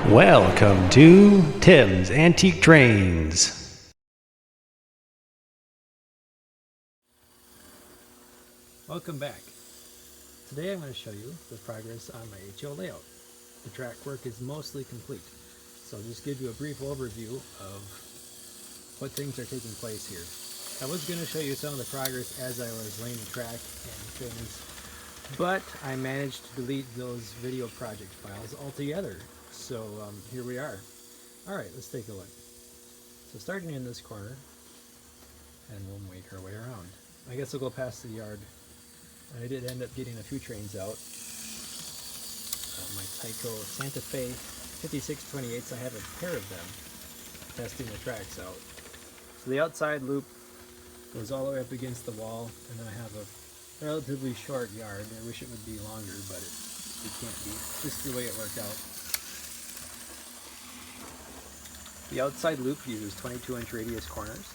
Welcome to Tim's Antique Trains. Welcome back. Today I'm going to show you the progress on my HO layout. The track work is mostly complete, so I'll just give you a brief overview of what things are taking place here. I was going to show you some of the progress as I was laying the track and things, but I managed to delete those video project files altogether. So here we are. Alright, let's take a look. So starting in this corner, and we'll make our way around. I guess we'll go past the yard. I did end up getting a few trains out. My Tyco Santa Fe 5628s, I have a pair of them testing the tracks out. So the outside loop goes all the way up against the wall, and then I have a relatively short yard. I wish it would be longer, but it can't be. It's just the way it worked out. The outside loop uses 22-inch radius corners,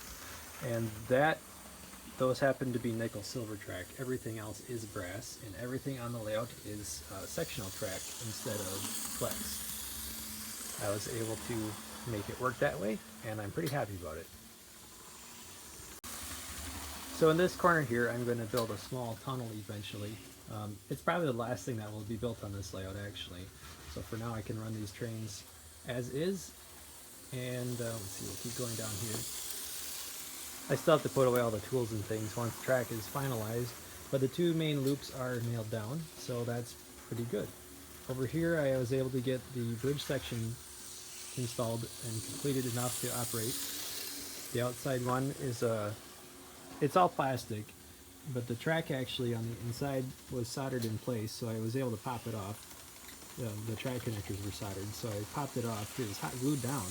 and those happen to be nickel silver track. Everything else is brass, and everything on the layout is sectional track instead of flex. I was able to make it work that way, and I'm pretty happy about it. So in this corner here, I'm going to build a small tunnel eventually. It's probably the last thing that will be built on this layout actually. So for now I can run these trains as is. And let's see, we'll keep going down here. I still have to put away all the tools and things once the track is finalized, but the two main loops are nailed down, so that's pretty good. Over here I was able to get the bridge section installed and completed enough to operate. The outside one is it's all plastic, but the track actually on the inside was soldered in place, so I was able to pop it off. The track connectors were soldered, so I popped it off. It was hot glued down,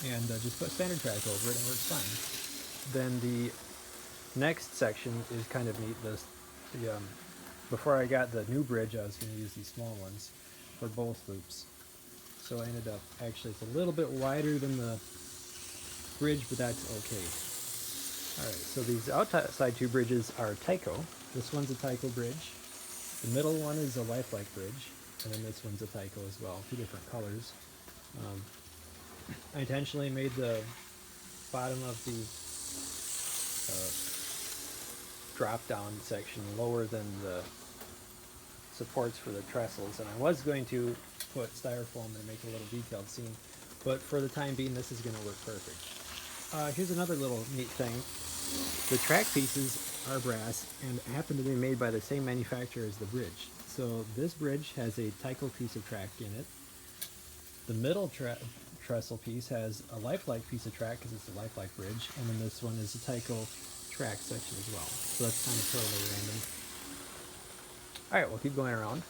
and just put standard track over it, and it works fine. Then the next section is kind of neat. Before I got the new bridge, I was going to use these small ones for both loops. So I ended up, actually it's a little bit wider than the bridge, but that's okay. Alright, so these outside two bridges are Tyco. This one's a Tyco bridge. The middle one is a lifelike bridge. And then this one's a Tyco as well, two different colors. I intentionally made the bottom of the drop-down section lower than the supports for the trestles, and I was going to put styrofoam and make a little detailed seam, but for the time being this is going to work perfect. Here's another little neat thing. The track pieces are brass and happen to be made by the same manufacturer as the bridge. So this bridge has a Tyco piece of track in it. The middle trestle piece has a lifelike piece of track because it's a lifelike bridge, and then this one is a Tyco track section as well. So that's kind of totally random. Alright, we'll keep going around.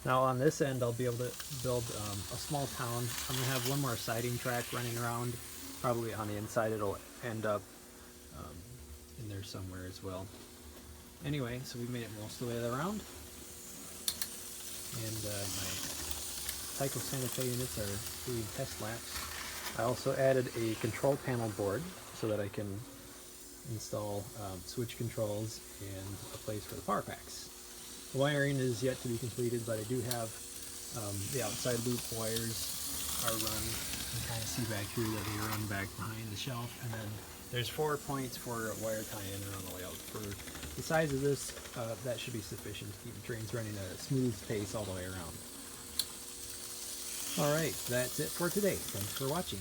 Now on this end I'll be able to build a small town. I'm going to have one more siding track running around. Probably on the inside it'll end up in there somewhere as well. Anyway, so we made it most of the way around. And my Tyco Santa Fe units are doing test laps. I also added a control panel board so that I can install switch controls and a place for the power packs. The wiring is yet to be completed, but I do have the outside loop wires are run. You can kind of see back here that they run back behind the shelf, and then there's 4 points for wire tie-in around the layout. For the size of this, that should be sufficient to keep the trains running at a smooth pace all the way around. Alright, that's it for today. Thanks for watching.